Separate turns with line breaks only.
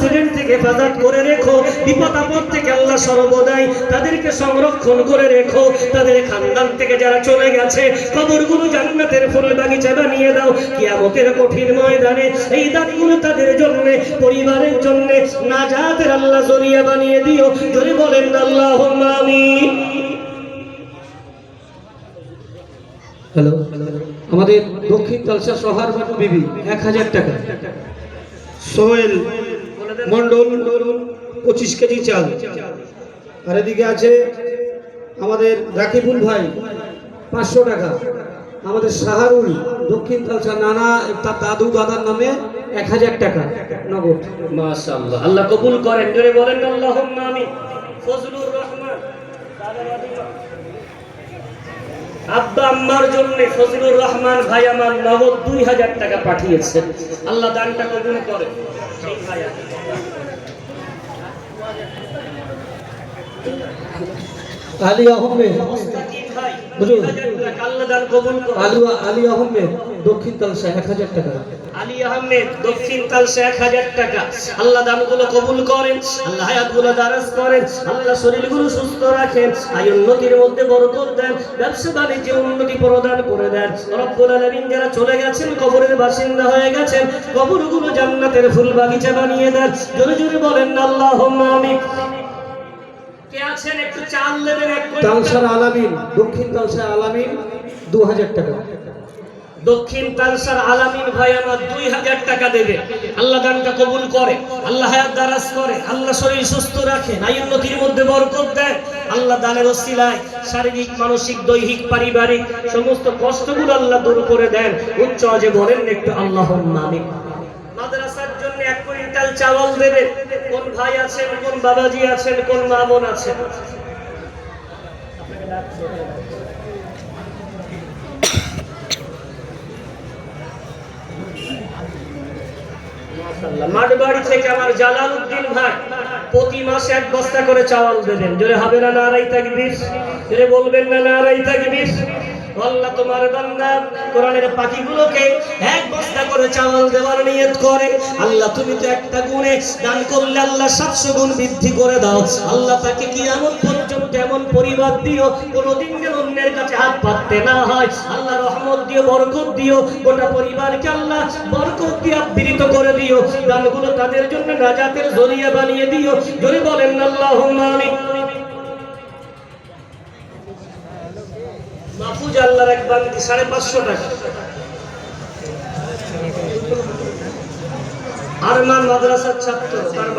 Accident থেকে হেফাজত করে রেখো, বিপদ আপদ থেকে আল্লাহ সর্বদাই তাদেরকে সংরক্ষণ করে রেখো। তাদের খানদান থেকে যারা চলে গেছে কবরগুলো জান্নাতের ফুল বাগিচা বানিয়ে দাও। কিয়ামতের কঠিন ময়দানে এই দানগুলো তাদের জন্য, পরিবারের জন্য নাজাতের আল্লাহ জরিয়া বানিয়ে দিও। জোরে বলেন আল্লাহুম্মা আমিন। হ্যালো, আমাদের দক্ষিণ তালসা সোহার বানু বিবি 1000 টাকা, সোহেল মন্ডল 25 কেজি চাল। আর এদিকে আছে আমাদের রাকিবুল ভাই 500 টাকা। আমাদের শাহরুল দক্ষিণ তালসা নানা তার দাদু দাদার নামে 1000 টাকা নগদ। মাশাআল্লাহ, আল্লাহ কবুল করেন। জোরে বলেন আল্লাহুম্মা আমিন। ফজলুর রহমান আব্বা আম্মার জন্য ফজলুর রহমান ভাই আমার নগদ 2000 টাকা পাঠিয়েছেন। আল্লাহ দানটা কবুল করেন। সেই ভাই আলী আহমেদ, আলী আহমেদ দক্ষিণ তালসা 1000 টাকা। আলী আহমেদ দক্ষিণ তালসা 1000 টাকা। আল্লাহ দানগুলো কবুল করেন, আল্লাহ হায়াতগুলো দারাজ করেন, আল্লাহ শরীরগুলো সুস্থ রাখেন, আয় উন্নতির মধ্যে বরকত দেন, ব্যবসা বাণিজ্যে উন্নতি প্রদান করে দেন। রব্বুল আলামিন যারা চলে গেছেন, কবরের বাসিন্দা হয়ে গেছেন, কবরগুলো জান্নাতের ফুল বাগিচা বানিয়ে দেন। জোরে জোরে বলেন আল্লাহুম্মা আমিন। কে আছেন একটু চাল দেবেন? তালসার আলামিন, দক্ষিণ তালসার আলামিন 2000 টাকা। দক্ষিণ তালসার আলামিন ভাই আমার 2000 টাকা দেবে। আল্লাহ দানটা কবুল করে, আল্লাহ হায়াত দারাজ করে, আল্লাহ শরীর সুস্থ রাখে, আয় উন্নতির মধ্যে বরকত দেন। আল্লাহ দানের ওসিলায় শারীরিক, মানসিক, দৈহিক, পারিবারিক সমস্ত কষ্টগুলো আল্লাহ দূর করে দেন। উচ্চ আওয়াজে বলেন একটু আল্লাহুম্মা আমিন। মাদ্রাসার জন্য 1 কুইন্টাল চাওয়াল দেবে। কোন ভাই আছেন, কোন বাবাজি আছেন, কোন মা বোন আছেন? মাঠবাড়ি থেকে আমার জালালউদ্দিন ভাই প্রতি মাসে 1 বস্তা করে চাওয়াল দেবেন। জোরে হবে না নারাই তাকবীর? জোরে বলবেন না নারাই তাকবীর? আল্লাহ তোমার বান্দা কোরআনের পাখিগুলোকে 1 বস্তা করে চাওয়াল দেওয়ার নিয়ত করে। আল্লাহ তুমি তো একটা গুণে দান করলে আল্লাহ 700 গুণ বৃদ্ধি করে দাও। আল্লাহ তাকে কিয়ামত পর্যন্ত এমন পরিবার দিও কোনোদিন যেন অন্যের কাছে হাত পাততে না হয়। আল্লাহ রহমত দিও, বরকত দিও, গোটা পরিবারকে আল্লাহ বরকত দিয়ে আবৃত করে দিও। দানগুলো তাদের জন্য নাজাতের জরিয়া বানিয়ে দিও। জোরে বলেন আল্লাহুম্মা আমিন। মাহফুজ আল্লাহর এক বান্দি 550 টাকা। আরমান মাদ্রাসার ছাত্র, তার